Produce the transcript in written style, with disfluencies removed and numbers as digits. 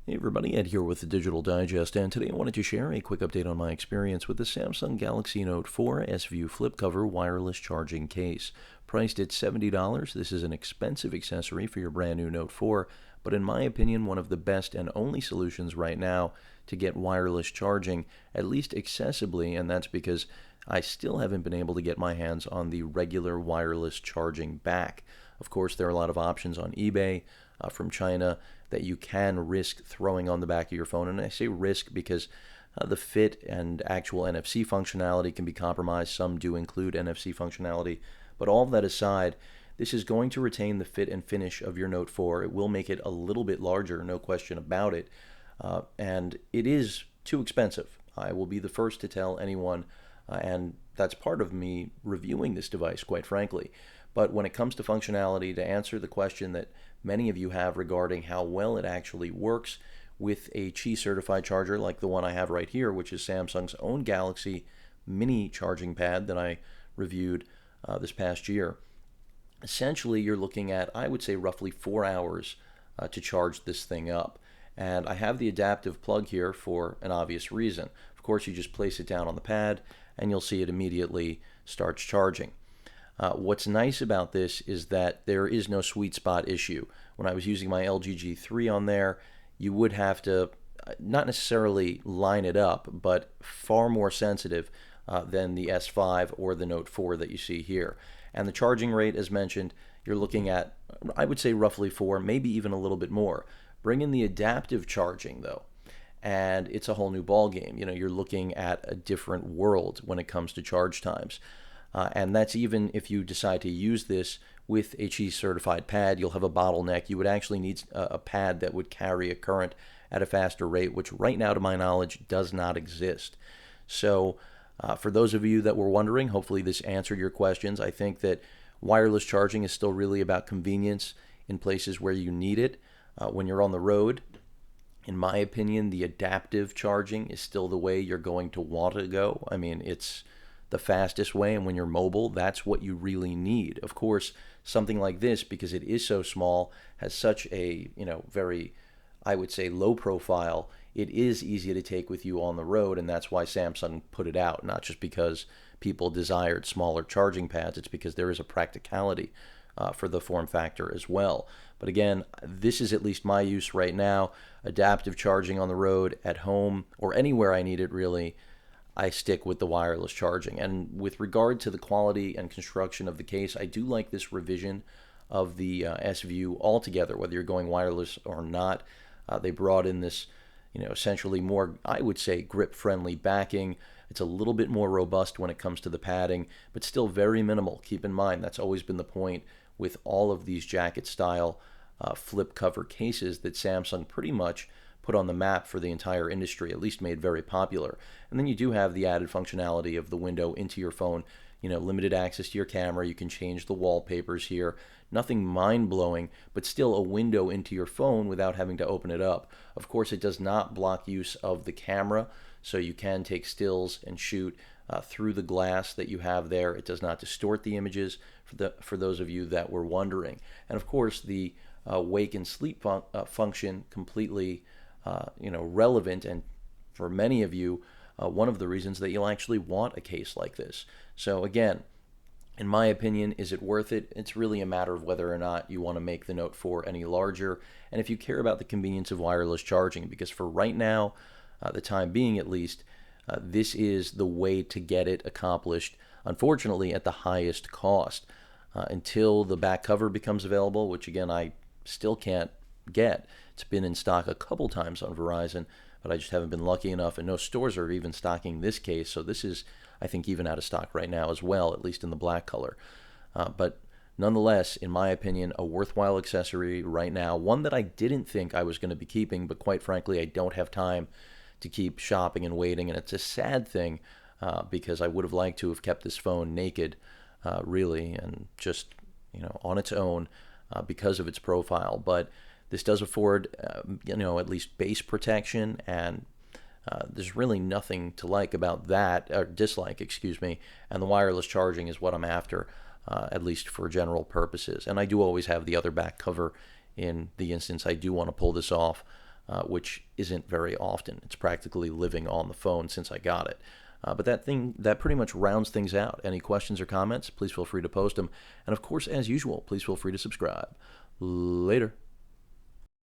Hey everybody, Ed here with the Digital Digest, and today I wanted to share a quick update on my experience with the Samsung Galaxy Note 4 S-View flip cover wireless charging case. Priced at $70, this is an expensive accessory for your brand new Note 4, but in my opinion, one of the best and only solutions right now to get wireless charging, at least accessibly, and that's because I still haven't been able to get my hands on the regular wireless charging back. Of course, there are a lot of options on eBay from China that you can risk throwing on the back of your phone. And I say risk because the fit and actual NFC functionality can be compromised. Some do include NFC functionality. But all of that aside, this is going to retain the fit and finish of your Note 4. It will make it a little bit larger, no question about it. And it is too expensive. I will be the first to tell anyone, and that's part of me reviewing this device, quite frankly. But when it comes to functionality, to answer the question that many of you have regarding how well it actually works with a Qi certified charger like the one I have right here, which is Samsung's own Galaxy mini charging pad that I reviewed this past year. Essentially, you're looking at, I would say, roughly 4 hours to charge this thing up. And I have the adaptive plug here for an obvious reason. Of course, you just place it down on the pad and you'll see it immediately starts charging. What's nice about this is that there is no sweet spot issue. When I was using my LG G3 on there, you would have to not necessarily line it up, but far more sensitive than the S5 or the Note 4 that you see here. And the charging rate, as mentioned, you're looking at, I would say, roughly 4, maybe even a little bit more. Bring in the adaptive charging, though, and it's a whole new ball game. You know, you're looking at a different world when it comes to charge times. And that's even if you decide to use this with a Qi certified pad, you'll have a bottleneck. You would actually need a pad that would carry a current at a faster rate, which right now, to my knowledge, does not exist. So for those of you that were wondering, hopefully this answered your questions. I think that wireless charging is still really about convenience in places where you need it. When you're on the road, in my opinion, the adaptive charging is still the way you're going to want to go. I mean, it's the fastest way, and when you're mobile, that's what you really need. Of course, something like this, because it is so small, has such a, very, I would say, low profile, it is easy to take with you on the road, and that's why Samsung put it out, not just because people desired smaller charging pads, it's because there is a practicality for the form factor as well. But again, this is at least my use right now. Adaptive charging on the road, at home, or anywhere I need it really, I stick with the wireless charging. And with regard to the quality and construction of the case, I do like this revision of the S-View altogether, whether you're going wireless or not. They brought in this, essentially more, I would say, grip-friendly backing. It's a little bit more robust when it comes to the padding, but still very minimal. Keep in mind, that's always been the point with all of these jacket-style flip cover cases that Samsung pretty much put on the map for the entire industry, at least made very popular. And then you do have the added functionality of the window into your phone, limited access to your camera. You can change the wallpapers here. Nothing mind-blowing, but still a window into your phone without having to open it up. Of course, it does not block use of the camera, so you can take stills and shoot through the glass that you have there. It does not distort the images, for those of you that were wondering. And of course, the wake and sleep function completely relevant, and for many of you, one of the reasons that you'll actually want a case like this. So again, in my opinion, is it worth it? It's really a matter of whether or not you want to make the Note 4 any larger, and if you care about the convenience of wireless charging, because for right now, the time being at least, this is the way to get it accomplished, unfortunately, at the highest cost. Until the back cover becomes available, which again, I still can't get. It's been in stock a couple times on Verizon, but I just haven't been lucky enough, and no stores are even stocking this case, so this is, I think, even out of stock right now as well, at least in the black color. But nonetheless, in my opinion, a worthwhile accessory right now, one that I didn't think I was going to be keeping, but quite frankly, I don't have time to keep shopping and waiting, and it's a sad thing because I would have liked to have kept this phone naked, really, and just, on its own because of its profile. But this does afford, at least base protection, and there's really nothing to like about that, or dislike, excuse me, and the wireless charging is what I'm after, at least for general purposes. And I do always have the other back cover in the instance I do want to pull this off. which isn't very often. It's practically living on the phone since I got it. But that pretty much rounds things out. Any questions or comments, please feel free to post them. And of course, as usual, please feel free to subscribe. Later.